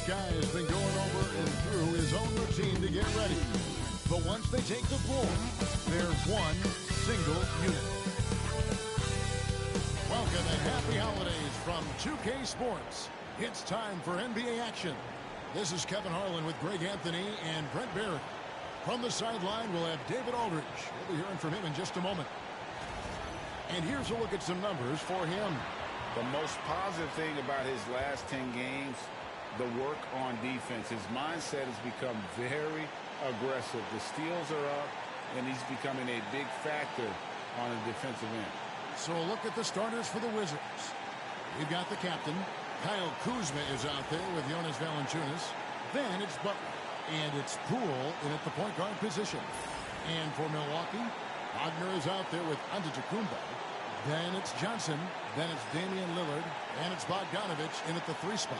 guy has been going over and through his own routine to get ready. But once they take the floor, they're one single unit. Welcome and happy holidays from 2K Sports. It's time for NBA action. This is Kevin Harlan with Greg Anthony and Brent Barrett. From the sideline, we'll have David Aldridge. We'll be hearing from him in just a moment. And here's a look at some numbers for him. The most positive thing about his last 10 games, the work on defense. His mindset has become very aggressive. The steals are up, and he's becoming a big factor on the defensive end. So a look at the starters for the Wizards. We've got the captain. Kyle Kuzma is out there with Jonas Valanciunas. Then it's Butler. And it's Poole in at the point guard position. And for Milwaukee, Wagner is out there with Antetokounmpo. Then it's Johnson. Then it's Damian Lillard. And it's Bogdanovic in at the 3 spot.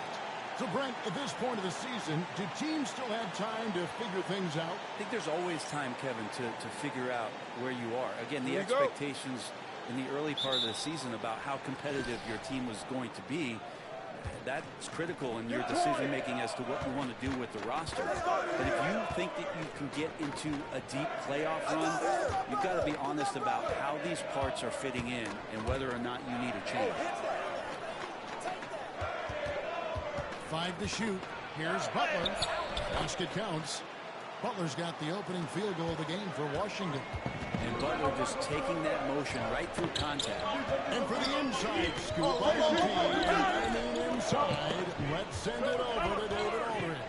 So, Brent, at this point of the season, do teams still have time to figure things out? I think there's always time, Kevin, to figure out where you are. Again, the expectations in the early part of the season about how competitive your team was going to be, that's critical in your decision-making as to what you want to do with the roster. But if you think that you can get into a deep playoff run, you've got to be honest about how these parts are fitting in and whether or not you need a change. 5 to shoot. Here's Butler. Basket counts. Butler's got the opening field goal of the game for Washington. And Butler just taking that motion right through contact. And for the inside scoop by the team. And inside, let's send it over to David Aldridge.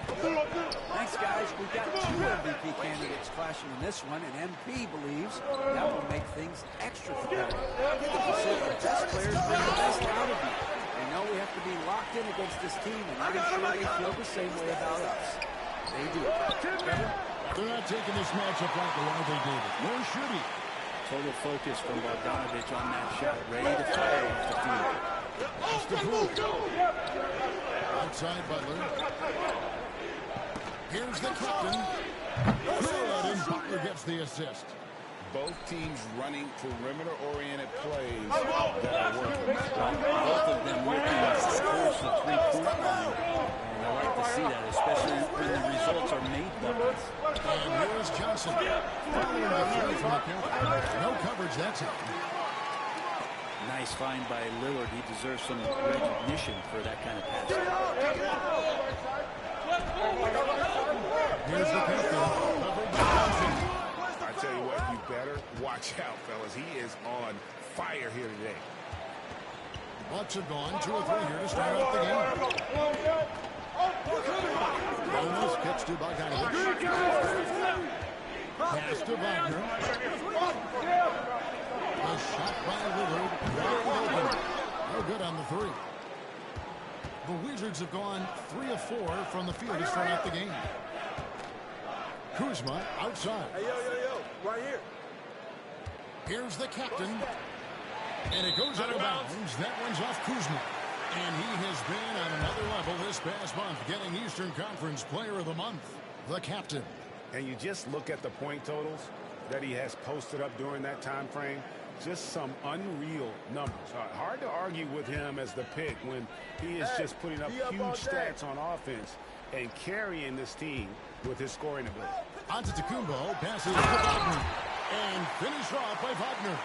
Thanks, guys. We've got 2 MVP candidates clashing in this one, and MP believes that will make things extra competitive. He said the best players bring the best out of you. We know we have to be locked in against this team, and I'm sure they feel the same way about us. They do. They're not taking this matchup lightly, are they, David? Nor should he. Total focus from Bogdanovic on that shot. Ready to fire off the field. That's the Poole. Outside Butler. Here's the captain. Good, and Butler gets the assist. Both teams running perimeter-oriented plays that are working. Both of them working towards the three-point line. And I like to see that, especially when the results are made buckets. And here's Johnson. Following the 3 from the count. No coverage, that's it. Nice find by Lillard. He deserves some recognition for that kind of pass. Here's the captain. Covered by Johnson. I tell you what, you better watch out, fellas. He is on fire here today. Bucks have gone 2 or 3 here to start out the game. Jonas kicks to Bogdanovic. Pass to Wagner. A shot by Lillard. Wide open. No good on the 3. The Wizards have gone 3 of 4 from the field to start out the game. Kuzma outside. Hey, yo, right here. Here's the captain. And it goes out of bounds. That one's off Kuzma. And he has been on another level this past month, getting Eastern Conference Player of the Month, the captain. And you just look at the point totals that he has posted up during that time frame. Just some unreal numbers. Hard to argue with him as the pick when he is just putting up huge stats on offense and carrying this team with his scoring ability. Antetokounmpo passes to Wagner. And finished off by Wagner.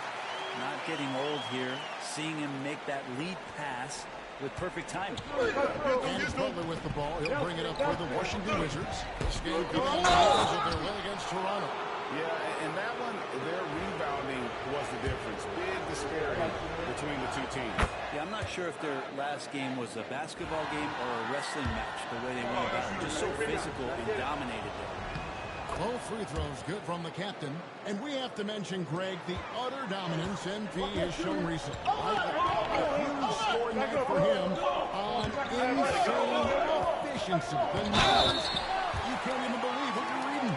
Not getting old here. Seeing him make that lead pass with perfect timing. And Butler with the ball. He'll bring it up for the Washington Wizards. This game coming out because of their win against Toronto. Yeah, and that one, their rebounding was the difference. Big disparity between the 2 teams. Yeah, I'm not sure if their last game was a basketball game or a wrestling match, the way they went about it. Just so physical and dominated there. Both free throws good from the captain. And we have to mention, Greg, the utter dominance MP has shown recently. A huge scoring night for him on insane efficiency. The numbers, you can't even believe what you're reading.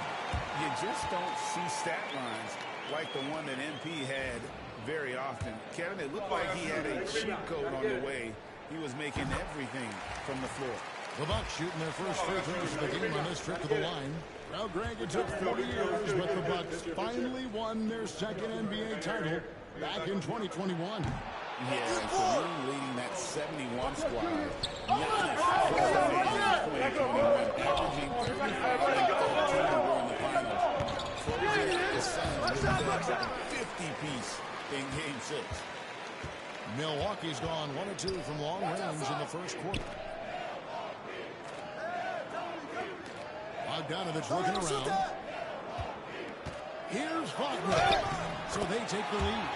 You just don't see stat lines like the one that MP had very often. Kevin, it looked like he had a cheat code on the way. He was making everything from the floor. The Bucks shooting their first free throws of the game on this trip to the line. Now, Greg, it took 40 years, but the Bucks finally won their second NBA title back in 2021. Yeah, and Kareem leading that 71 squad. Giannis was amazing in 2021, averaging 35 and 13 during the finals. Closing out the Suns with that 50-piece in Game 6. Milwaukee's gone 1 of 2 from long range in the first quarter. Bogdanovich looking around. Here's Wagner. So they take the lead.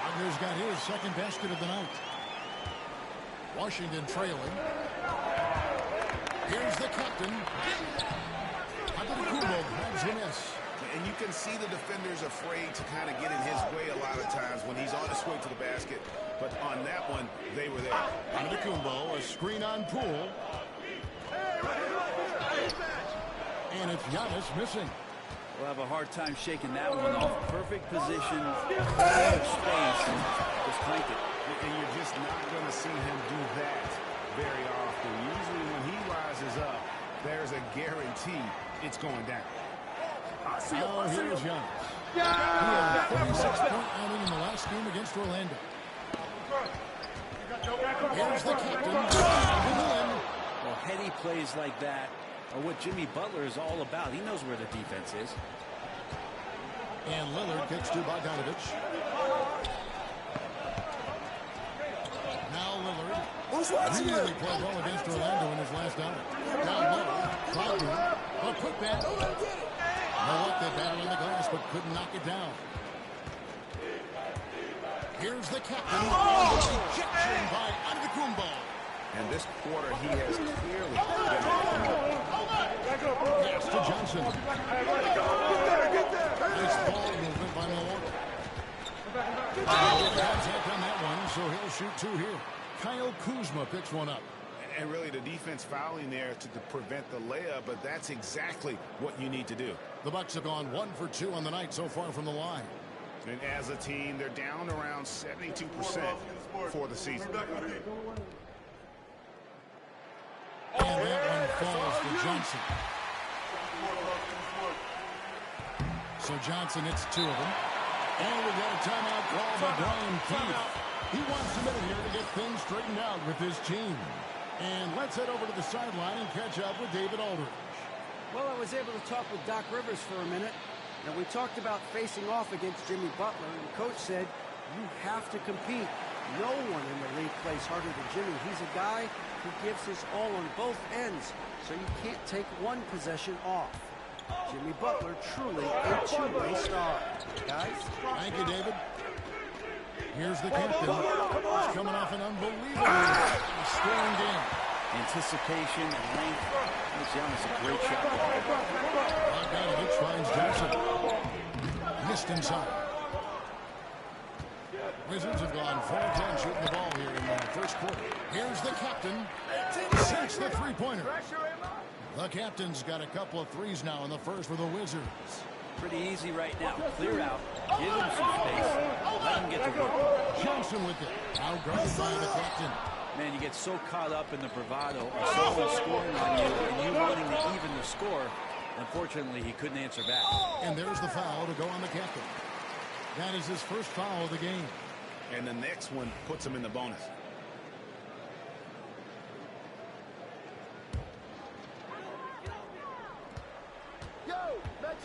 Wagner's got his second basket of the night. Washington trailing. Here's the captain. Antetokounmpo grabs the miss. And you can see the defenders afraid to kind of get in his way a lot of times when he's on his way to the basket. But on that one, they were there. Antetokounmpo, a screen on Poole. And it's Giannis missing. We'll have a hard time shaking that one off. Perfect position, space, and just crank it. And you're just not going to see him do that very often. Usually when he rises up, there's a guarantee it's going down. Now here's Giannis. He had a 36-point outing in the last game against Orlando. Here's the captain. Well, heady plays like that are what Jimmy Butler is all about. He knows where the defense is. And Lillard kicks to Bogdanovich. Now Lillard really played well against Orlando in his last outing. Down low. Wagner. A putback. No luck, they battled in the glass, but couldn't knock it down. Here's the captain. Rejection by Antetokounmpo. And this quarter, he has clearly been Pass to Johnson. Nice ball movement by Milwaukee. Contact on that one, so he'll shoot 2 here. Kyle Kuzma picks one up. And really the defense fouling there to prevent the layup, but that's exactly what you need to do. The Bucks have gone 1 for 2 on the night so far from the line. And as a team, they're down around 72% for the season. And that one falls to Johnson. So Johnson hits 2 of them. And we got a timeout call by Brian Keith. He wants a minute here to get things straightened out with his team. And let's head over to the sideline and catch up with David Aldridge. Well, I was able to talk with Doc Rivers for a minute, and we talked about facing off against Jimmy Butler, and the coach said, you have to compete. No one in the league plays harder than Jimmy. He's a guy who gives his all on both ends, so you can't take one possession off. Jimmy Butler truly a two-way star. Guys? Thank you, David. Here's the captain. He's coming off an unbelievable scoring game. Anticipation and length. Gives Giannis a great shot. Bogdanovich finds Johnson. Missed inside. Wizards have gone 4-10 shooting the ball here in the first quarter. Here's the captain. Sinks the three-pointer. The captain's got a couple of threes now in the first for the Wizards. Pretty easy right now. Clear out. Give him some space. Let him get to work. Johnson with it. Outguarded by the captain. Man, you get so caught up in the bravado of someone scoring on you and you wanting to even the score. Unfortunately, he couldn't answer back. And there's the foul to go on the captain. That is his first foul of the game. And the next one puts him in the bonus.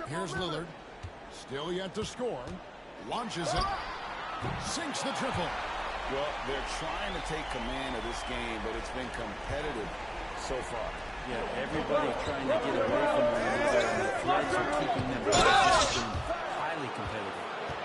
Here's Lillard. Still yet to score. Launches it. Sinks the triple. Well, they're trying to take command of this game, but it's been competitive so far. Yeah, everybody trying to get away from one another, and the threads are keeping them highly competitive.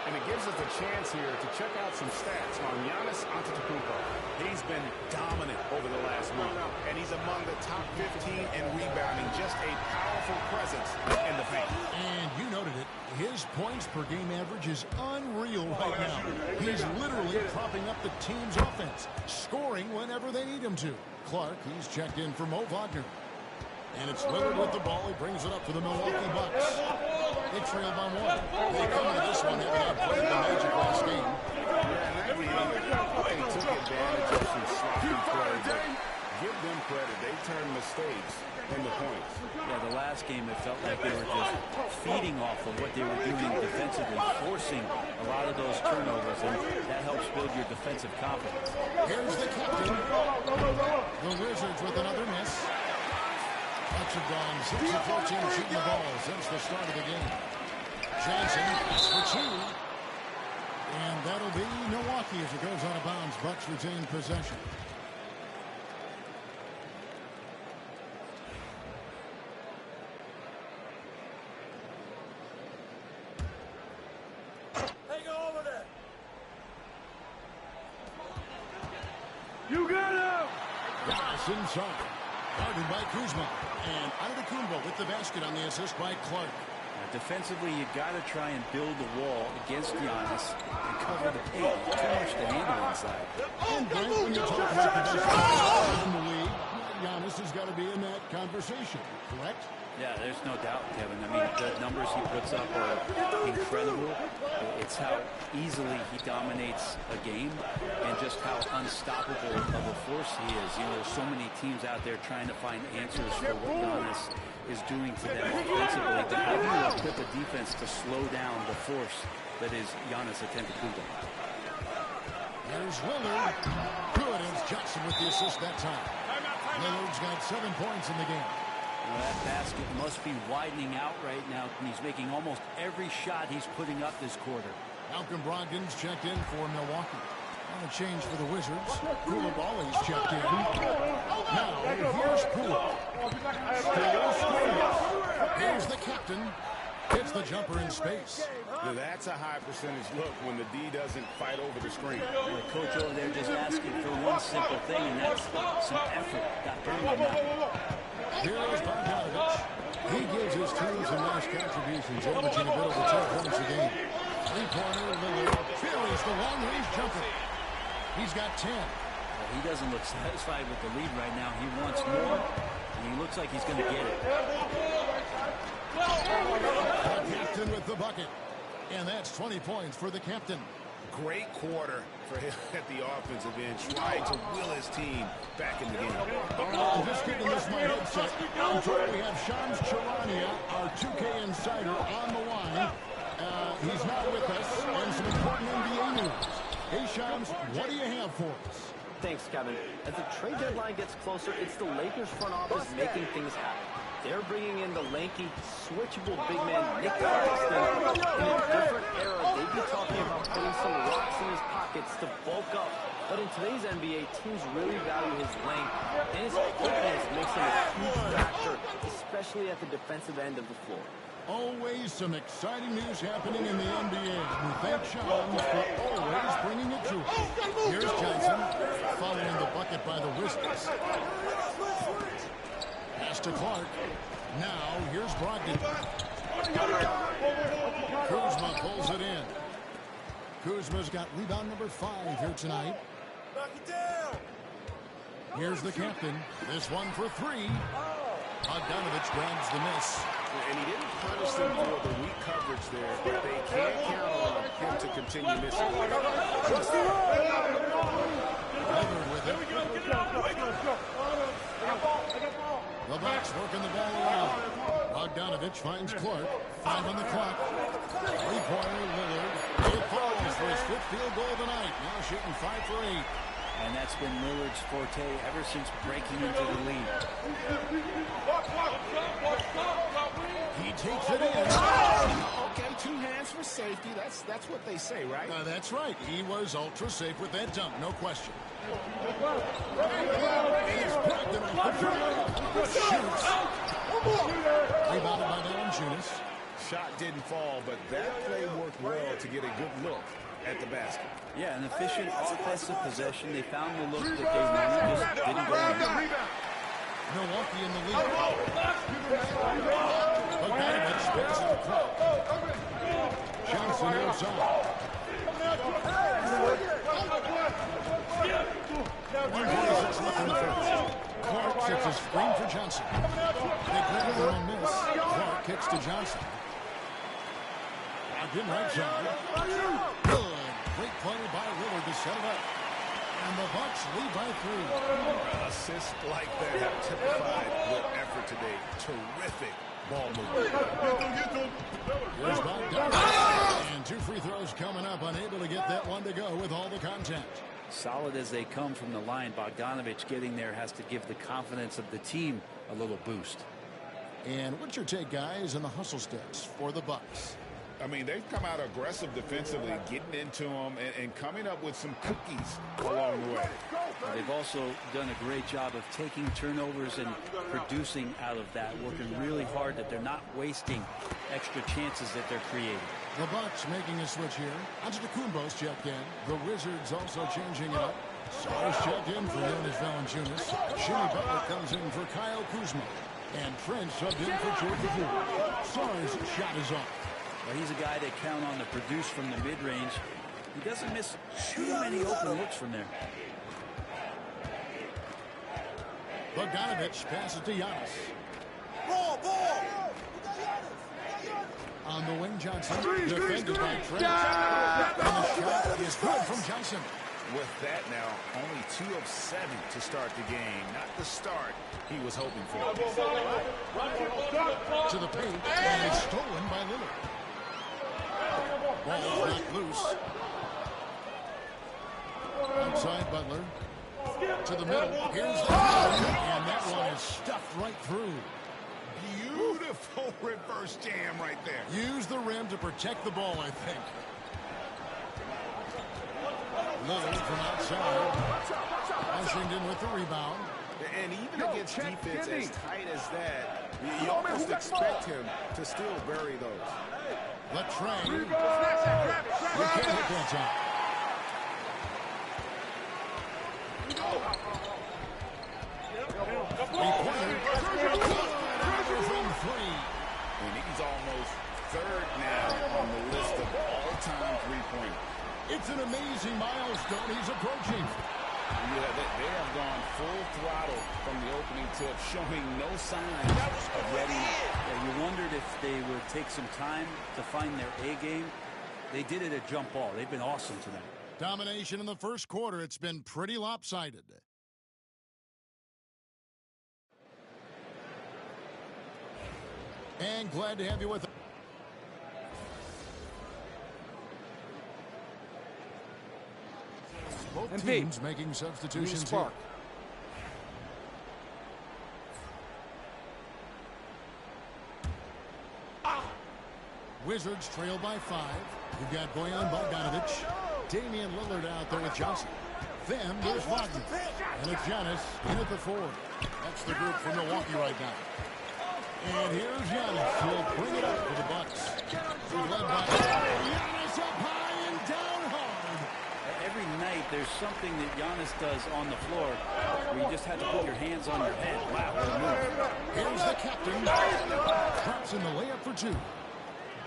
And it gives us a chance here to check out some stats on Giannis Antetokounmpo. He's been dominant over the last month, and he's among the top 15 in rebounding. Just a powerful presence in the paint. And you noted it. His points per game average is unreal right now. He's literally propping up the team's offense, scoring whenever they need him to. Clark, he's checked in for Mo Wagner. And it's Lillard with the ball. He brings it up for the Milwaukee Bucks. They trail by 1. They come into this one having played the Magic last game. They took advantage of some sloppy play. Give them credit. They turned mistakes into points. Yeah, the last last game, it felt like they were just feeding off of what they were doing defensively, forcing a lot of those turnovers, and that helps build your defensive confidence. Here's the captain. The Wizards with another miss. Bucks have gone 6 of 14 shooting the ball since the start of the game. Johnson, that's for 2. And that'll be Milwaukee as it goes out of bounds. Bucks retain possession. Inside, guarded by Kuzma, and Antetokounmpo with the basket on the assist by Clark. Defensively, you got to try and build a wall against Giannis and cover the paint. Too much to handle inside. And Brent, when you talk about the best players in the league, Giannis has got to be in that conversation, correct? Yeah, there's no doubt, Kevin. I mean, the numbers he puts up are incredible. It's how easily he dominates a game and just how unstoppable of a force he is. You know, there's so many teams out there trying to find answers for what Giannis is doing to them offensively. But how do you equip a defense to slow down the force that is Giannis Antetokounmpo? There's Lillard. Good, and it's Johnson with the assist that time. Lillard's got 7 points in the game. Well, that basket must be widening out right now, and he's making almost every shot he's putting up this quarter. Malcolm Brogdon's checked in for Milwaukee. On a change for the Wizards. Koulibaly's checked in. Now, here's Poole. Here's the captain. Hits the jumper in space. Now that's a high percentage look when the D doesn't fight over the screen. The coach over there just asking for one simple thing, and that's some effort. Got burned on that. Here's Bogdanovich. He gives his team some nice contributions, averaging a bit over 10 points a game. Three-pointer, Lillard buries the long-range jumper. He's got 10. Well, he doesn't look satisfied with the lead right now. He wants more, and he looks like he's going to get it. The captain with the bucket. And that's 20 points for the captain. Great quarter for him at the offensive end, trying to will his team back in the game. I'm just getting this my headset. I'm told we have Shams Charania, our 2K insider, on the line. He's not with us, and some important NBA news. Hey, Shams, what do you have for us? Thanks, Kevin. As the trade deadline gets closer, it's the Lakers front office making things happen. They're bringing in the lanky, switchable big man Nick Claxton. In a different era, they'd be talking about putting some rocks in his pockets to bulk up. But in today's NBA, teams really value his length, and his quickness makes him a huge factor, especially at the defensive end of the floor. Always some exciting news happening in the NBA. We thank Shams for always bringing it to us. Here's Johnson, following the bucket by the Wizards. Pass to Clark. Now, here's Brogdon. Kuzma pulls it in. Kuzma's got rebound number 5 here tonight. Here's the captain. This one for 3. Bogdanovich grabs the miss. And he didn't punish them for the weak coverage there, but they can't count on him to continue missing. Lillard with it. The Bucks working the ball around. Bogdanovich finds Clark. 5 on the clock. Three-pointer, Lillard. It falls for his 5th field goal tonight. Now shooting 5 for 8. And that's been Lillard's forte ever since breaking into the league. He takes it in. Okay, 2 hands for safety. That's what they say, right? That's right. He was ultra safe with that dunk, no question. He's Brogdon off the dribble. Shoots. Rebounded by Valanciunas. Shot didn't fall, but that play worked well to get a good look at the basket. Yeah, an efficient offensive possession. They found the look that they wanted, just didn't go in. Milwaukee in the lead. Bogdanovich spins in the clock. Johnson inside. 1:46 left in the first. Clark sets a screen for Johnson. They grab their own miss. Clark kicks to Johnson. Brogdon right side. Good. Great play by Lillard to set it up. And the Bucks lead by 3. Assists like that have typified their effort today. Terrific Ball movement. Here's Bogdanovich. And 2 free throws coming up. Unable to get that one to go with all the contact. Solid as they come from the line. Bogdanovich getting there has to give the confidence of the team a little boost. And what's your take, guys, on the hustle steps for the Bucks? I mean, they've come out aggressive defensively, getting into them and coming up with some cookies along the way. They've also done a great job of taking turnovers and producing out of that, working really hard that they're not wasting extra chances that they're creating. The Bucks making a switch here. Antetokounmpo's checked in. The Wizards also changing it up. Sarge checked in for Jonas Valanciunas. Jimmy Butler comes in for Kyle Kuzma. And Trent subbed in for Jordan Poole. Sarge's shot is off. Well, he's a guy that count on to produce from the mid-range. He doesn't miss too many open looks from there. Bogdanovich passes to Giannis. Ball! On the wing, Johnson. Defended by Trent. And the shot is good from Johnson. With that now, only 2 of 7 to start the game. Not the start he was hoping for. To the paint, and it's stolen by Lillard. Ball knocked loose. Outside Butler. To the middle. Here's the and that one is stuffed right through. Beautiful reverse jam right there. Use the rim to protect the ball, I think. Lillard from outside. Washington with the rebound. And even against defense as tight as that, you almost expect him to still bury those. The train. You can't hit that time. From 3. And he's almost 3rd now on the list of all-time three-pointers. It's an amazing milestone he's approaching. Yeah, they have gone full throttle from the opening tip, showing no signs of readiness. Yeah, you wondered if they would take some time to find their A game. They did it at jump ball. They've been awesome tonight. Domination in the first quarter. It's been pretty lopsided. And glad to have you with us. Both teams making substitutions here. Wizards trail by 5. You've got Bojan Bogdanovich. Damian Lillard out there with Johnson. Then there's Wagner. And it's Giannis in at the 4. That's the group from Milwaukee right now. And here's Giannis. He'll bring it up for the Bucks. He's led by Giannis up high and down hard. Every night there's something that Giannis does on the floor where you just have to put your hands on your head. Wow, what a move. Here's the captain. Drops in the layup for 2.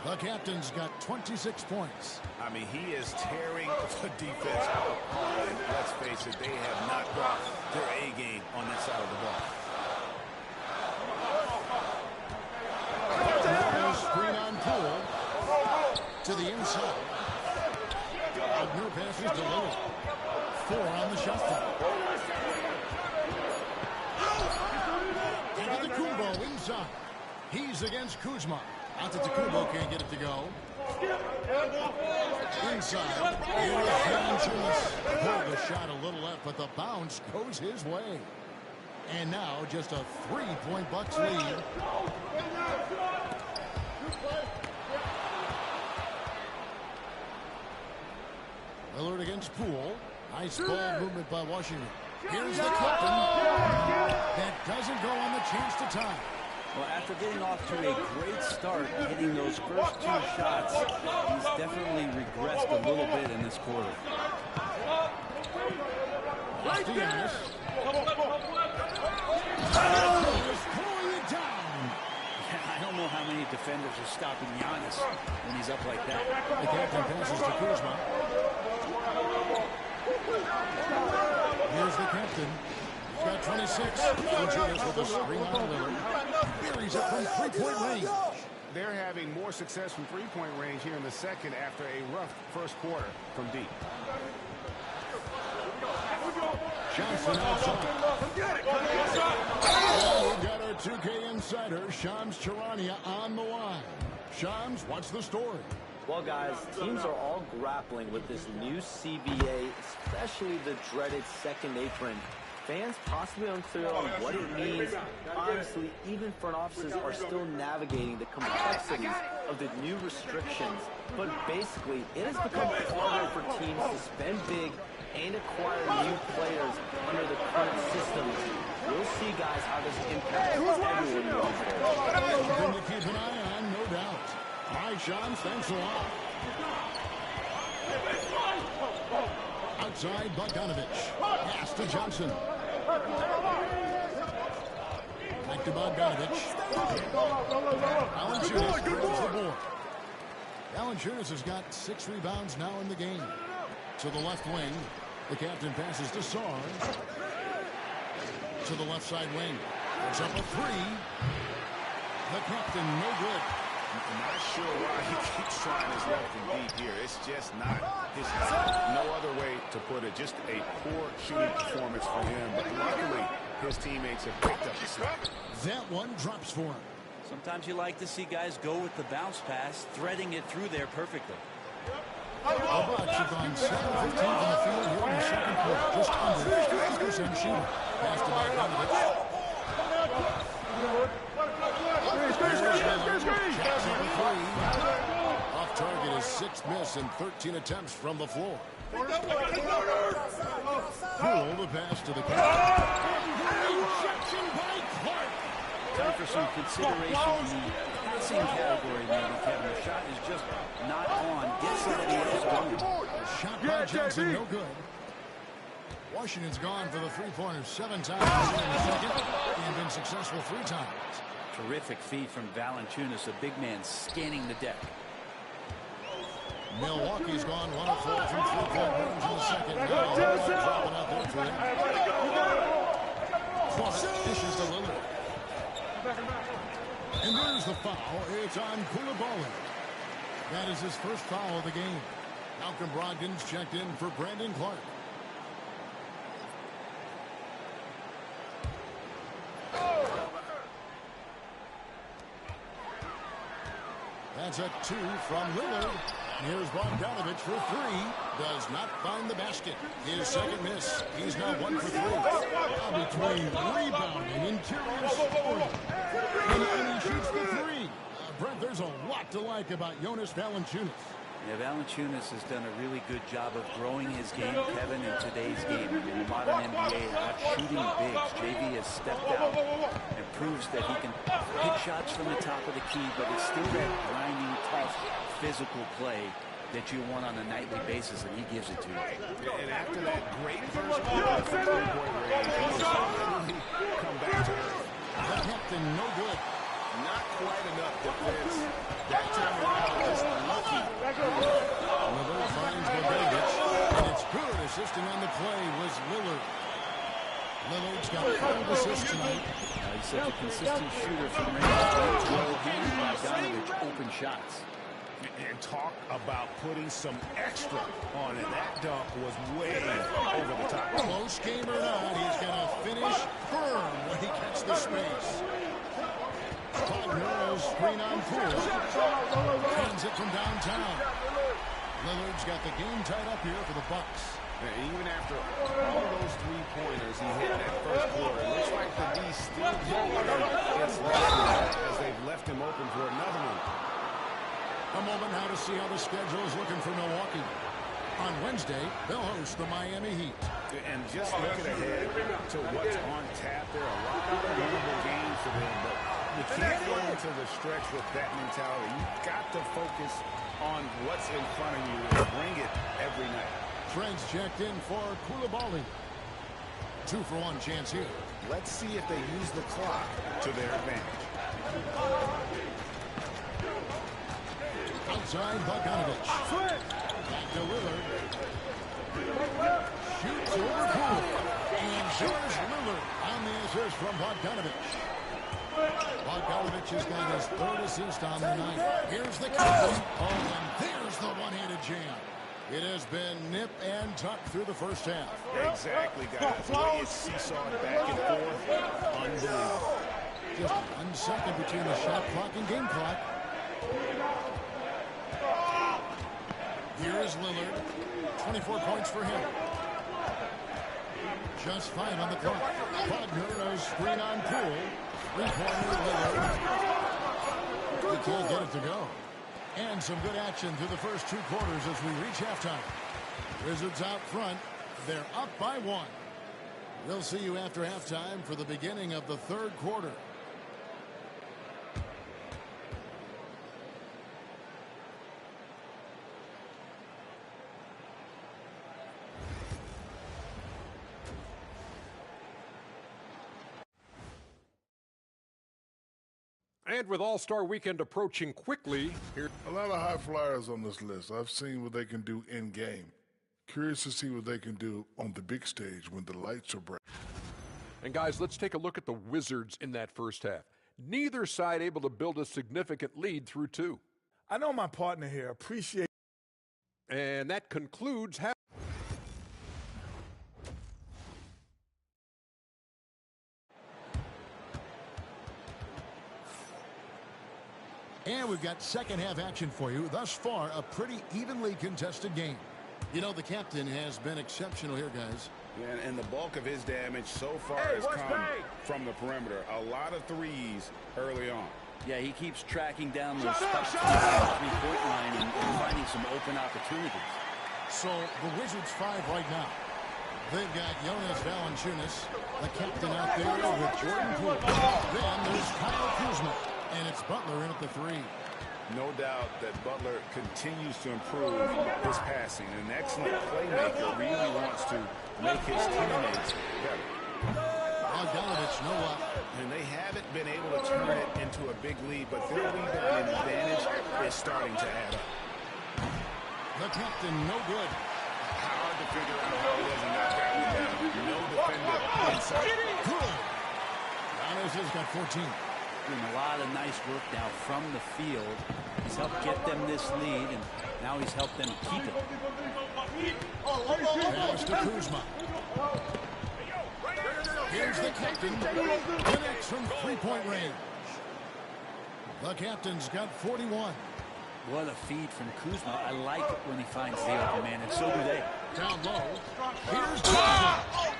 The captain's got 26 points. I mean, he is tearing the defense apart. And let's face it, they have not brought their A game on that side of the ball. Screen on Poole. To the inside. Wagner passes to Lillard. 4 on the shot clock. Antetokounmpo inside. He's against Kuzma. Antetokounmpo can't get it to go. Inside. Here's Valanciunas. Pulled the shot a little left, but the bounce goes his way. And now just a 3-point Bucks lead. Lillard against Poole. Nice ball movement by Washington. Here's the captain. That doesn't go on the chance to tie. Well, after getting off to a great start, hitting those first 2 shots, he's definitely regressed a little bit in this quarter. Pass to Giannis. Pulling it down. I don't know how many defenders are stopping Giannis when he's up like that. The captain passes to Kuzma. Here's the captain. He's got 26. Valanciunas with a screen on Lillard. Buries it from 3-point range. They're having more success from 3-point range here in the second after a rough first quarter from deep. Johnson outside. And we've got our 2K insider, Shams Charania, on the line. Shams, what's the story? Well, guys, teams are all grappling with this new CBA, especially the dreaded second apron. Fans possibly unclear on what it means. Honestly, even front offices are still navigating the complexities of the new restrictions. But basically, it has become harder for teams to spend big and acquire new players under the current systems. We'll see, guys, how this impacts everyone moving forward. Something to keep an eye on, no doubt. All right, Shams, thanks a lot. Outside, Bogdanovich. Pass to Johnson. Back to Bogdanovich. Valanciunas grabs the board. Valanciunas has got 6 rebounds now in the game. To the left wing. The captain passes to Sarge. To the left side wing. It's up a 3. The captain, no good. I'm not sure why he keeps trying his left and deep here. It's just not his night. No other way to put it. Just a poor shooting performance for him. But luckily, his teammates have picked up the slack. That one drops for him. Sometimes you like to see guys go with the bounce pass, threading it through there perfectly. The Bucks have gone 7-15 from the field here in the second quarter. Just under 50% shooting. Pass to Bogdanovich. Off target is 6th miss and 13 attempts from the floor. Poole the pass to the captain. Injection by Clark. Time for some consideration in the passing category, maybe, Kevin. The shot is just not on. Get somebody else going. Shot by Johnson, no good. Washington's gone for the three-pointers 7 times in the second and been successful 3 times. Terrific feed from Valanciunas, a big man scanning the deck. Milwaukee's gone 1 of 4 from 3-point range in the second. Now dropping out there for him. Clark dishes to Lillard. And there's the foul. It's on Koulibaly. That is his first foul of the game. Malcolm Brogdon's checked in for Brandon Clark. That's a 2 from Lillard. Here's Bogdanovich for 3. Does not find the basket. His second miss. He's now 1 for 3. Now between rebounding, interior scoring. And he shoots the 3. Brent, there's a lot to like about Jonas Valanciunas. Yeah, Valanciunas has done a really good job of growing his game, Kevin, in today's game. In the modern NBA, not shooting bigs. JV has stepped out and proves that he can hit shots from the top of the key, but it's still that grinding, tough, physical play that you want on a nightly basis, and he gives it to you. And after that great first quarter from three-point range, he's really come back to earth. The captain, no good. Not quite enough defense. That time around, just lucky. Lillard finds Bogdanovich, and it's good. Assisting on the play was Lillard. Lillard's got 5 assists tonight. He's such a consistent shooter from range. Bogdanovich open shots. And talk about putting some extra on it. That dunk was way over the top. Close game or not, he's going to finish firm when he gets the space. Todd screen on Poole. Hands it from downtown. Lillard's got the game tied up here for the Bucks. And even after all those 3-pointers he hit in that first quarter, it looks like the D still gets left as they've left him open for another one. A moment now to see how the schedule is looking for Milwaukee. On Wednesday, they'll host the Miami Heat. And just looking ahead to what's on tap, there are a lot of winnable games for them, but you can't go into the stretch with that mentality. You've got to focus on what's in front of you and bring it every night. Trent's checked in for Koulibaly. 2-for-1 chance here. Let's see if they use the clock to their advantage. Outside, Bogdanovich. Back to Lillard. Shoots over Poole. And there's Lillard on the assist from Bogdanovich. Bogdanovich has got his 3rd assist on the night. Here's the captain. Oh, and there's the one-handed jam. It has been nip and tuck through the first half. Exactly, guys. The way it's seesawed back and forth, unbelievable. Just 1 second between the shot clock and game clock. Here is Lillard. 24 points for him. Just 5 on the clock. Wagner, a screen on Poole. Three-pointer Lillard. He can't get it to go. And some good action through the first 2 quarters as we reach halftime. Wizards out front. They're up by 1. We'll see you after halftime for the beginning of the 3rd quarter. And with All-Star Weekend approaching quickly, here a lot of high flyers on this list. I've seen what they can do in-game. Curious to see what they can do on the big stage when the lights are bright. And guys, let's take a look at the Wizards in that first half. Neither side able to build a significant lead through 2. I know my partner here appreciates. And that concludes half. And we've got second half action for you. Thus far, a pretty evenly contested game. You know, the captain has been exceptional here, guys. Yeah, and the bulk of his damage so far has come from the perimeter. A lot of threes early on. Yeah, he keeps tracking down those spots on the three-point line and finding some open opportunities. So the Wizards 5 right now. They've got Jonas Valanciunas, the captain out there with Jordan Poole. Then there's Kyle Kuzma. And it's Butler in at the 3. No doubt that Butler continues to improve his passing. An excellent playmaker, really wants to make his teammates better. Bogdanovich, no luck. And they haven't been able to turn it into a big lead, but their rebounding advantage is starting to add up. The captain, no good. Hard to figure out how he doesn't knock that one down. No defender inside. Good. Giannis has got 14. Doing a lot of nice work now from the field. He's helped get them this lead, and now he's helped them keep it. Pass to Kuzma. Here's the captain. Connects from three-point range. The captain's got 41. What a feed from Kuzma. I like it when he finds the open man, and so do they. Down low. Here's Johnson.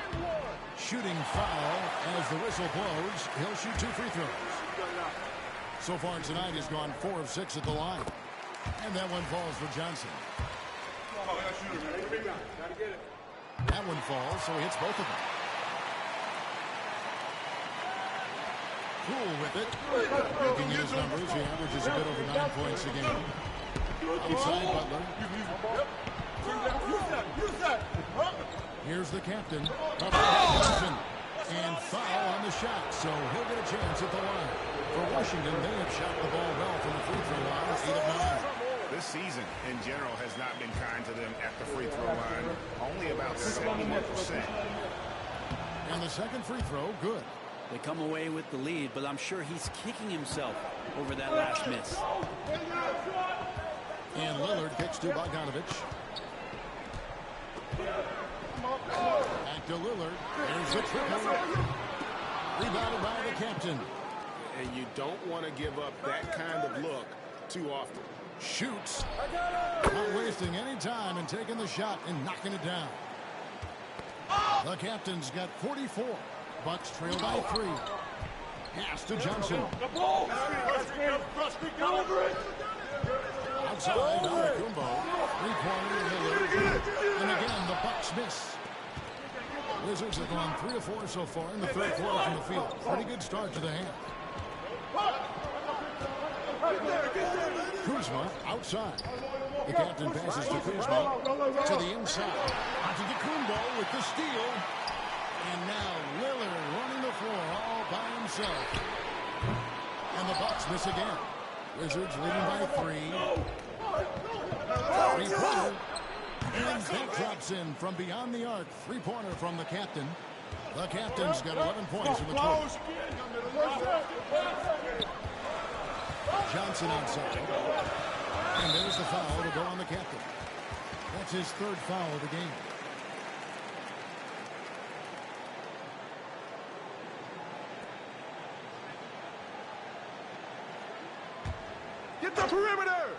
Shooting foul as the whistle blows. He'll shoot 2 free throws. So far tonight, he's gone 4 of 6 at the line. And that one falls for Johnson. That one falls, so he hits both of them. Poole with it. Looking at his numbers, he averages a bit over 9 points a game. Outside Butler. Here's the captain. Johnson. And foul on the shot, so he'll get a chance at the line. For Washington, they have shot the ball well from the free throw line, 8 of 9. This season, in general, has not been kind to them at the free throw line. Only about 71%. And the second free throw, good. They come away with the lead, but I'm sure he's kicking himself over that last miss. And Lillard kicks to Bogdanovich. Back to Lillard. There's the triple. Rebounded by the captain. And you don't want to give up that kind of look too often. Shoots. Not wasting any time and taking the shot and knocking it down. The captain's got 44. Bucks trail by 3. Pass to Johnson. Outside, Kumbo. 3-pointer, Lillard. And again, the Bucks miss. Wizards have gone 3 of 4 so far in the third quarter from the field. Pretty good start to the half. Kuzma outside. The captain passes to Kuzma to the inside. Onto Kumbo with the steal. And now Lillard running the floor all by himself. And the Bucks miss again. Wizards leading by 3. 3-pointer. And that drops in from beyond the arc. 3-pointer from the captain. The captain's got 11 points in the quarter. Johnson outside. And there's the foul to go on the captain. That's his third foul of the game. Get the perimeter!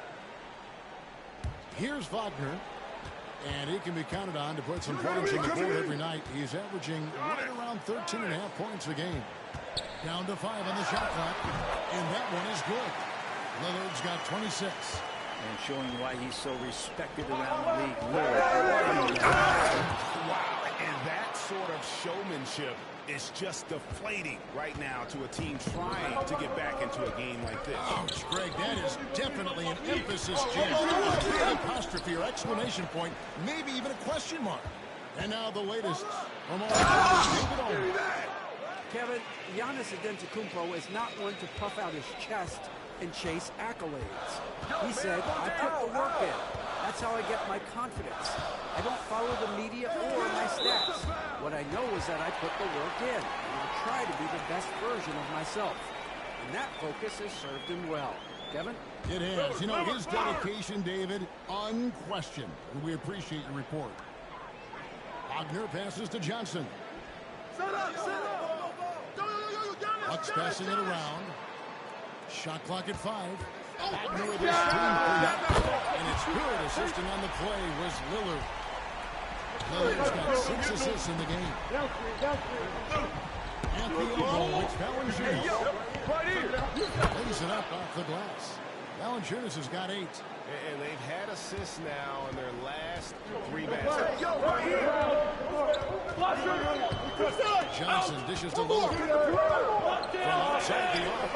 Here's Wagner. And he can be counted on to put some points on the board every night. He's averaging right around 13.5 points a game. Down to 5 on the shot clock. And that one is good. Lillard's got 26. And showing why he's so respected around the league. Lillard. Wow, and that sort of showmanship is just deflating right now to a team trying to get back into a game like this. Ouch, Greg, that is definitely an emphasis change. An apostrophe or exclamation point, maybe even a question mark. And now the latest from all. Kevin, Giannis Antetokounmpo is not one to puff out his chest and chase accolades. He said, I put the work in. That's how I get my confidence. I don't follow the media or my stats. What I know is that I put the work in, and I try to be the best version of myself. And that focus has served him well. Kevin? It has. You know, his dedication, David, unquestioned. And we appreciate your report. Wagner passes to Johnson. Bucks passing it around. Shot clock at 5. Wagner with his screen and it's good. Assisting on the play was Lillard. Lillard's got 6 assists in the game. At the elbow, it's Valanciunas. Lays it up off the glass. Valanciunas has got 8. And they've had assists now in their last 3 baskets. Johnson dishes to Lillard. From outside the arc.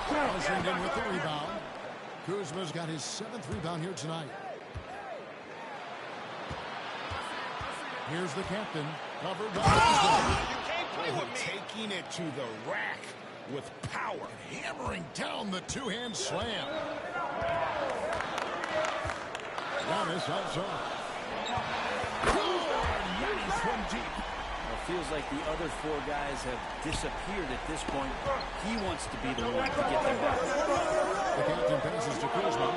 Townsend in with the rebound. Kuzma's got his 7th rebound here tonight. Here's the captain. Covered by You can't play with me. Taking it to the rack with power. Hammering down the two-hand slam. Giannis outside. Giannis from deep. It feels like the other 4 guys have disappeared at this point. He wants to be the one to get them back. The captain passes to Kuzma.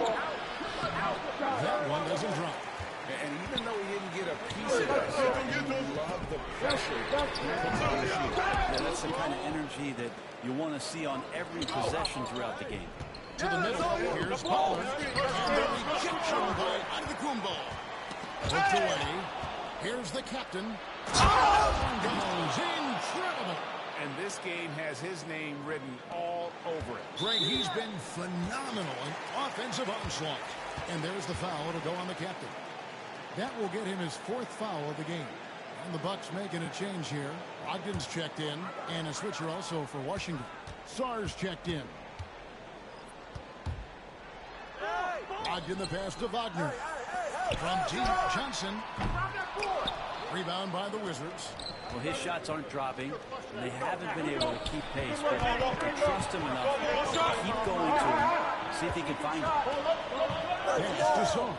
That one doesn't drop. And even though he didn't get a piece of that shot, you love the pressure. Yeah, that's the kind of energy that you want to see on every possession throughout the game. To the middle, here's Pollard. And the rejection by Antetokounmpo. Hooked away. Here's the captain. Goes incredible. And this game has his name written all over it. Greg, he's been phenomenal in offensive onslaught. And there's the foul to go on the captain. That will get him his 4th foul of the game. And the Bucks making a change here. Ogden's checked in. And a switcher also for Washington. Sar's checked in. Ogden the pass to Wagner. From deep, Johnson. Rebound by the Wizards. Well, his shots aren't dropping, and they haven't been able to keep pace, but they trust him enough to keep going to him, see if he can find him. Pass to Sar.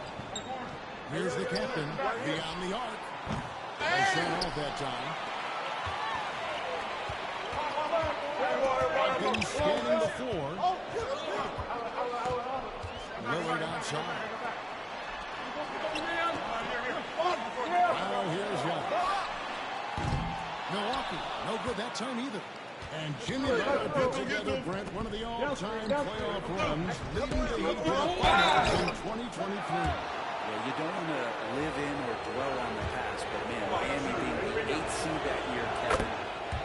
Here's the captain beyond the arc. They shot off that time. Ogden scanning the floor. Lillard outside. Now here's Giannis. Milwaukee, no good that time either. And Jimmy Butler put together, Brent, one of the all-time playoff runs, leading the Heat to the finals in 2023. Yeah, you don't want to live in or dwell on the past, but man, Miami being the 8th seed that year, Kevin,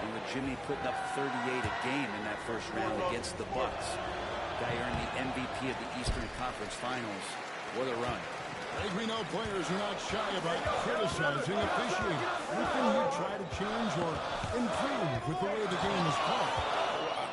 and with Jimmy putting up 38 a game in that first round against the Bucks. Guy earned the MVP of the Eastern Conference Finals. What a run. As we know, players are not shy about criticizing officiating. Anything you try to change or improve with the way the game is played?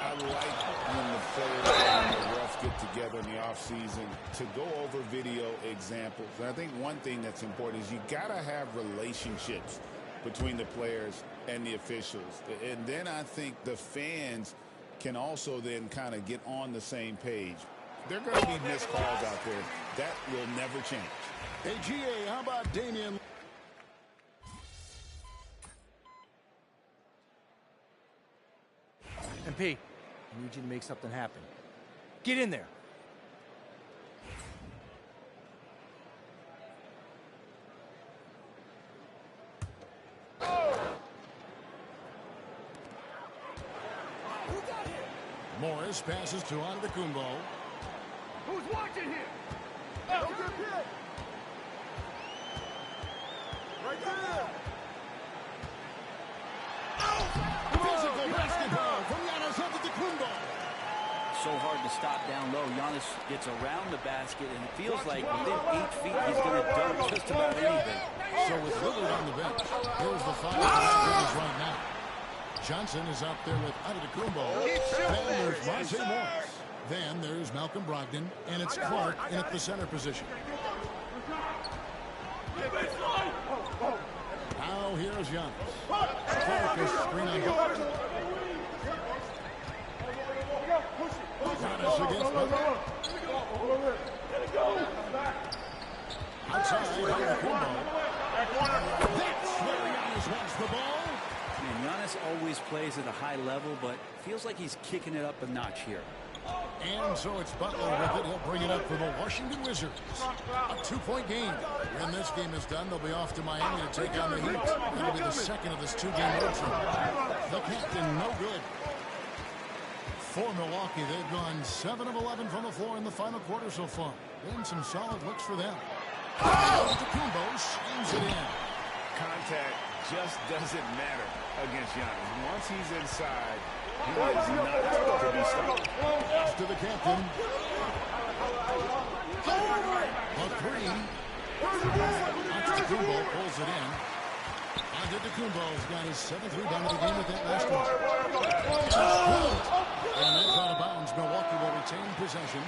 I like when the players and the refs get together in the offseason to go over video examples. And I think one thing that's important is you got to have relationships between the players and the officials. And then I think the fans can also then kind of get on the same page. There are going to be missed calls out there. That will never change. Hey, GA, how about Damian? MP, I need you to make something happen. Get in there. Morris passes to Antetokounmpo. Who's watching here? Right there. Physical basketball from Giannis Antetokounmpo. So hard to stop down low. Giannis gets around the basket, and it feels like within 8 feet he's going to dunk just about anything. So with Lillard on the bench, here's the foul right now. Johnson is up there with Antetokounmpo. Then there's Monte Morris. Then there's Malcolm Brogdon, and it's Clark in at the center position. Now here's Giannis. Clark is screen on ball. Giannis against Butler. Outside, Antetokounmpo. That's where Giannis wants the ball. And Giannis always plays at a high level, but feels like he's kicking it up a notch here. And so it's Butler with it. He'll bring it up for the Washington Wizards. A 2-point game. When this game is done, they'll be off to Miami to take on the Heat. That'll be the second of this 2-game road trip. The captain, no good. For Milwaukee, they've gone 7 of 11 from the floor in the final quarter so far. Been some solid looks for them. Antetokounmpo slams it in. Contact just doesn't matter against Giannis. Once he's inside, he is not to be stopped. To the captain. A 3. Antetokounmpo pulls it in. Antetokounmpo's got his 7th rebound of the game with that last one. And that's out of bounds. Milwaukee will retain possession.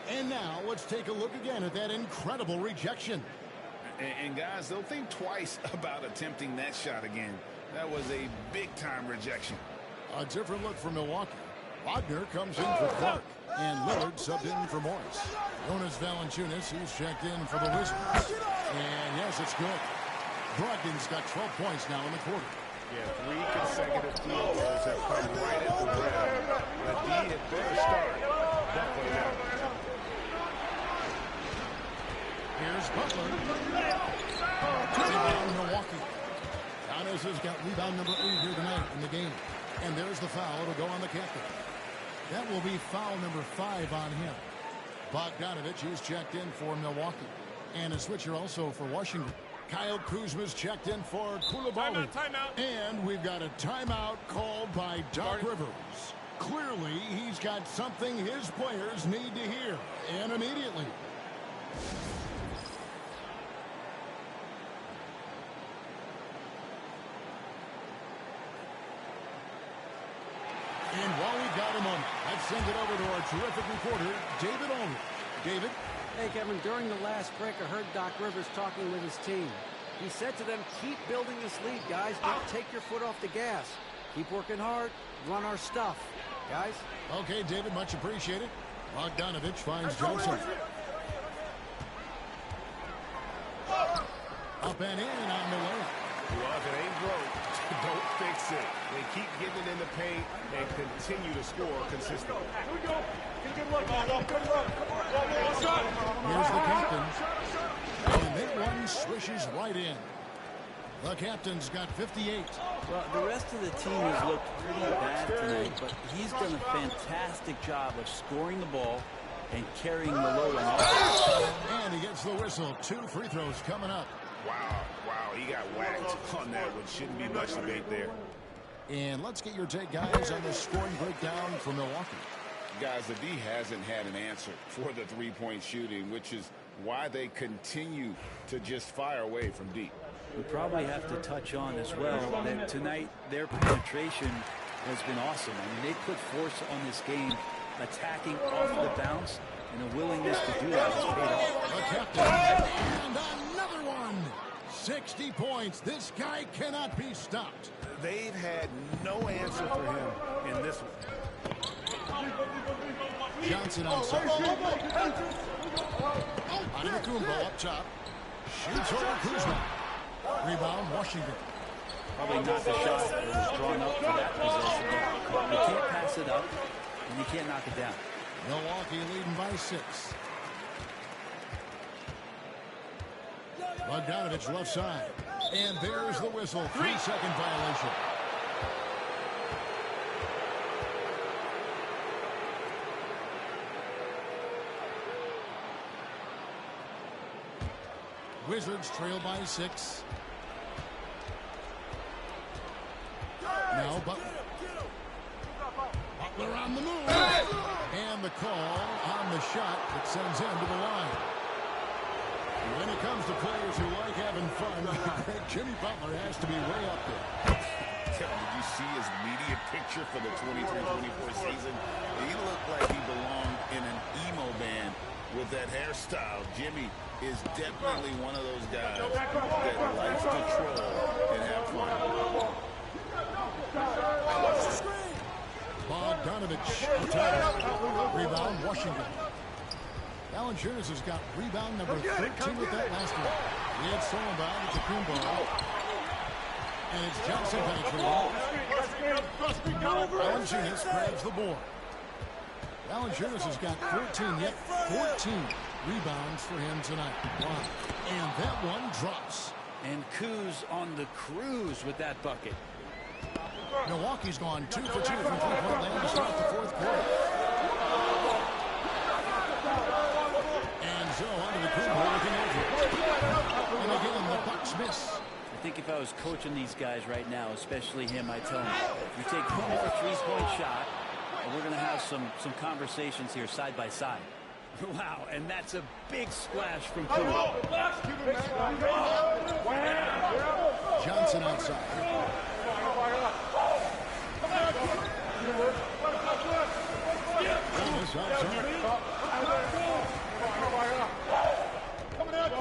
And now let's take a look again at that incredible rejection. And guys, they'll think twice about attempting that shot again. That was a big-time rejection. A different look for Milwaukee. Wagner comes in for Clark. And Lillard subbed in for Morris. Jonas Valanciunas, who's checked in for the Wizards. And yes, it's good. Brogdon's got 12 points now in the quarter. Yeah, 3 consecutive field goals have come right at the rim. The D had better start. Buffalo out. Here's Butler. Rebound Milwaukee. Giannis has got rebound number 8 here tonight in the game. And there's the foul. It'll go on the captain. That will be foul number 5 on him. Bogdanovich is checked in for Milwaukee. And a switcher also for Washington. Kyle Kuzma's checked in for Koulibaly. Timeout. And we've got a timeout called by Doc Rivers. Clearly, he's got something his players need to hear. And immediately. And while we've got a moment, let's send it over to our terrific reporter, David Ulrich. David? Hey, Kevin, during the last break, I heard Doc Rivers talking with his team. He said to them, keep building this lead, guys. Don't take your foot off the gas. Keep working hard. Run our stuff, guys. Okay, David, much appreciated. Bogdanovich finds Johnson. Up and in on the way. Well, if it ain't broke, don't fix it. They keep getting it in the paint and continue to score consistently. Here we go. Good look. Good look. Here's the captain. And that one swishes right in. The captain's got 58. Well, the rest of the team has looked pretty bad tonight, but he's done a fantastic job of scoring the ball and carrying the load on offense. And he gets the whistle. 2 free throws coming up. Wow, he got whacked on that one. Shouldn't be much debate there. And let's get your take, guys, on the scoring breakdown for Milwaukee. Guys, the D hasn't had an answer for the three-point shooting, which is why they continue to just fire away from deep. We probably have to touch on as well that tonight their penetration has been awesome. I mean, they put force on this game, attacking off the bounce, and a willingness to do that has paid off. The captain, and another one. 60 points. This guy cannot be stopped. They've had no answer for him in this one. Johnson on second. Antetokounmpo up top. Shoots over Kuzma. Rebound, Washington. Probably not the shot that was drawn up for that possession. You can't pass it up, and you can't knock it down. Milwaukee leading by 6. Bogdanovich left side. And there's the whistle. 3-second violation. Wizards trail by 6. Now Butler. Butler on the move. And the call on the shot that sends him to the line. When it comes to players who like having fun, Jimmy Butler has to be way up there. Did you see his media picture for the 23-24 season? He looked like he belonged in an emo band with that hairstyle. Jimmy is definitely one of those guys that likes to troll and have fun. Bogdanovich. Rebound, Washington. Valanciunas has got rebound number 13 with that last one. He had stolen by Antetokounmpo. And it's Johnson penetrating. Valanciunas grabs the board. Valanciunas has got 14, yet 14 rebounds for him tonight. Wow. And that one drops. And Kuz on the cruise with that bucket. Milwaukee's gone 2 for 2 from three-point land to start the fourth quarter. And so onto the Kumbo looking over. And again, the Bucks miss. I think if I was coaching these guys right now, especially him, I'd tell him, you take one more three-point shot, and we're going to have some conversations here side by side. Wow, and that's a big splash from Kuz. Johnson outside.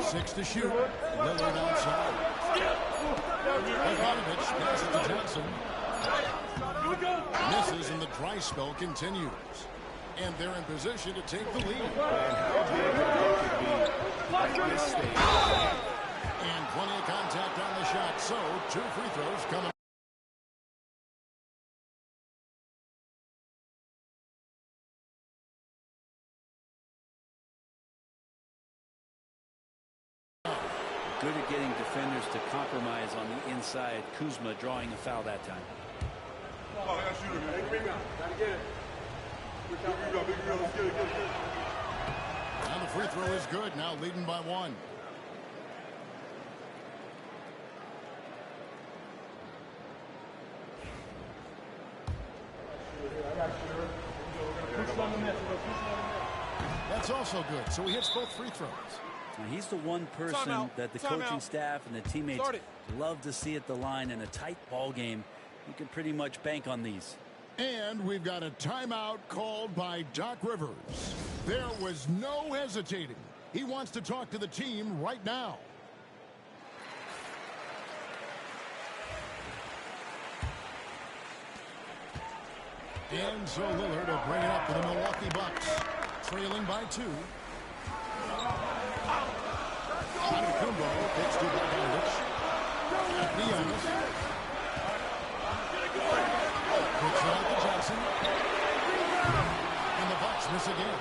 Six to shoot. Lillard outside. Bogdanovich passes it to Johnson. Misses, and the dry spell continues. And they're in position to take the lead. And plenty of contact on the shot. So, 2 free throws coming. Good at getting defenders to compromise on the inside. Kuzma drawing a foul that time. Now the free throw is good. Now leading by 1. That's also good. So he hits both free throws. Now he's the one person that the coaching staff and the teammates love to see at the line in a tight ball game. You can pretty much bank on these. And we've got a timeout called by Doc Rivers. There was no hesitating. He wants to talk to the team right now. And so Lillard will bring it up to the Milwaukee Bucks. Trailing by 2. Antetokounmpo gets to Bogdanovich. Giannis. Puts it out to Johnson. And the Bucks miss again.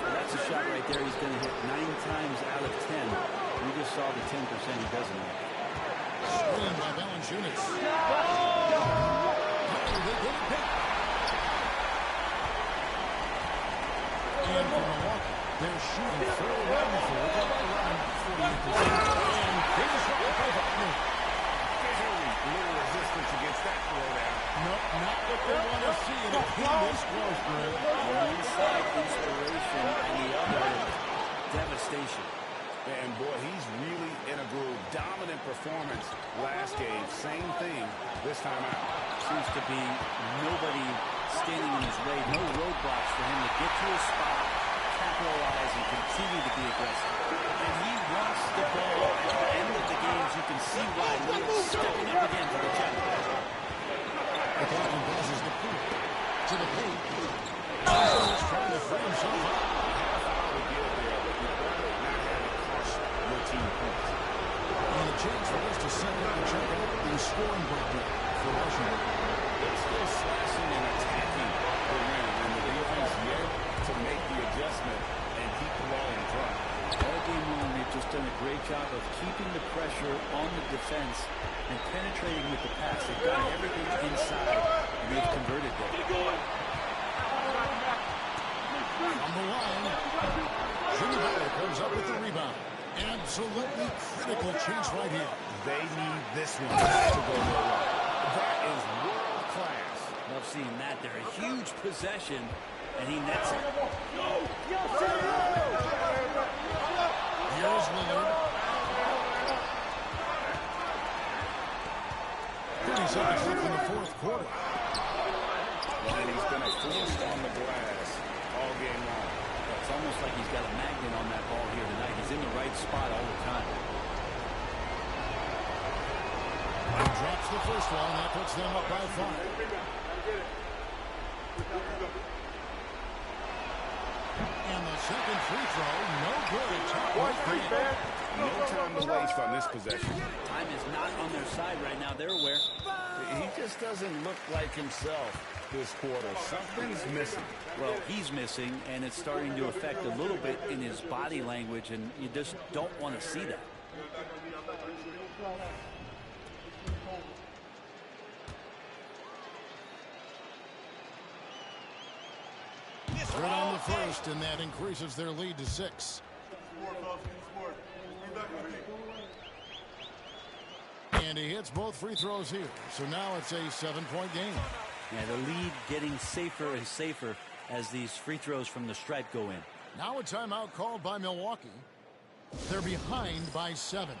That's a shot right there he's going to hit 9 times out of 10. We just saw the 10% he doesn't have. Screen by Valanciunas. They get it back. And for Milwaukee, they're shooting 4 around 48%. And finish up the play. Little resistance against that throwdown. Nope, not what they want to see in a team this close, Greg. One side inspiration and the other devastation. And boy, he's really in a groove. Dominant performance last game. Same thing this time out. Seems to be nobody standing in his way. No roadblocks for him to get to a spot, capitalize, and continue to be aggressive. And he wants the ball at the end of the games. You can see why Lillard's stepping up again to the challenge. The captain passes the pool to the paint. He's trying to free himself up. And a chance for us to set up and check out the scoring breakdown for Washington. They're still slashing and attacking the rim, and the defense yet to make the adjustment and keep the ball in front. All game long, they've just done a great job of keeping the pressure on the defense and penetrating with the pass. They've got everything inside, and they've converted there. On the line, Jimmy Butler comes up with the rebound. Absolutely critical will chase right here. They need this one to go their way. That is world class. Love seeing that there. A huge possession, and he nets it. Here's Lillard. 30 seconds left in the fourth quarter. And he's been a force on the glass all game long. It's almost like he's got a magnet on that ball here tonight. He's in the right spot all the time. He drops the first one, and that puts them up by 5. And the second free throw, no good. No time to waste on this possession. Time is not on their side right now. They're aware. He just doesn't look like himself this quarter. Something's missing. Well, he's missing, and it's starting to affect a little bit in his body language, and you just don't want to see that. Right on the first, and that increases their lead to 6. And he hits both free throws here. So now it's a 7-point game. Yeah, the lead getting safer and safer as these free throws from the stripe go in. Now a timeout called by Milwaukee. They're behind by 7.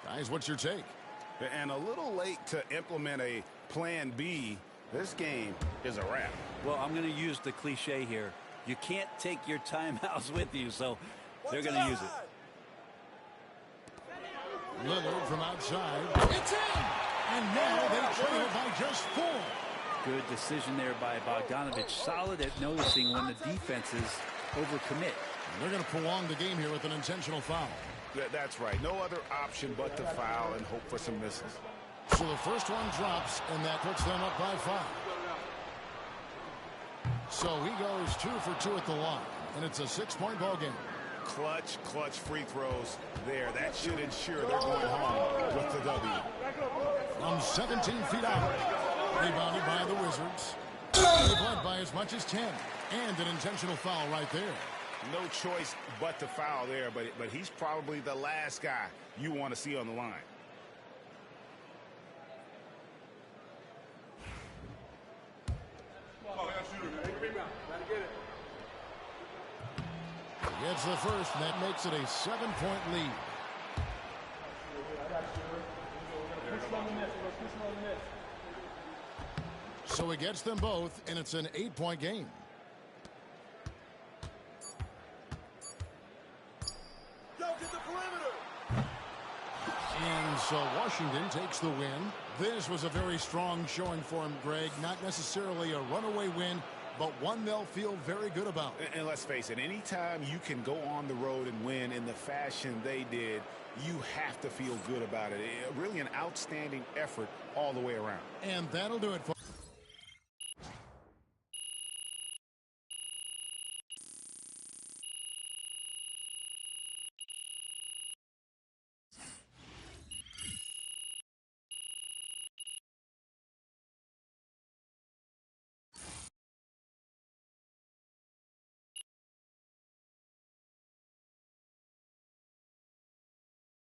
Guys, what's your take? And a little late to implement a plan B. This game is a wrap. Well, I'm going to use the cliche here. You can't take your timeouts with you, so they're going to use it. Lillard from outside. It's in! And now they trail by just 4. Good decision there by Bogdanovich. Solid at noticing when the defenses overcommit. They're going to prolong the game here with an intentional foul. That's right. No other option but to foul and hope for some misses. So the first one drops, and that puts them up by 5. So he goes 2 for 2 at the line, and it's a 6-point ball game. Clutch free throws there. That should ensure they're going home with the W. From 17 feet out, rebounded by the Wizards. They've led by as much as 10, and an intentional foul right there. No choice but to foul there, but he's probably the last guy you want to see on the line. Gets the first, and that makes it a 7-point lead. So he gets them both, and it's an 8-point game. And so Washington takes the win. This was a very strong showing for him, Greg. Not necessarily a runaway win, but one they'll feel very good about. And let's face it, anytime you can go on the road and win in the fashion they did, you have to feel good about it. Really an outstanding effort all the way around. And that'll do it, folks.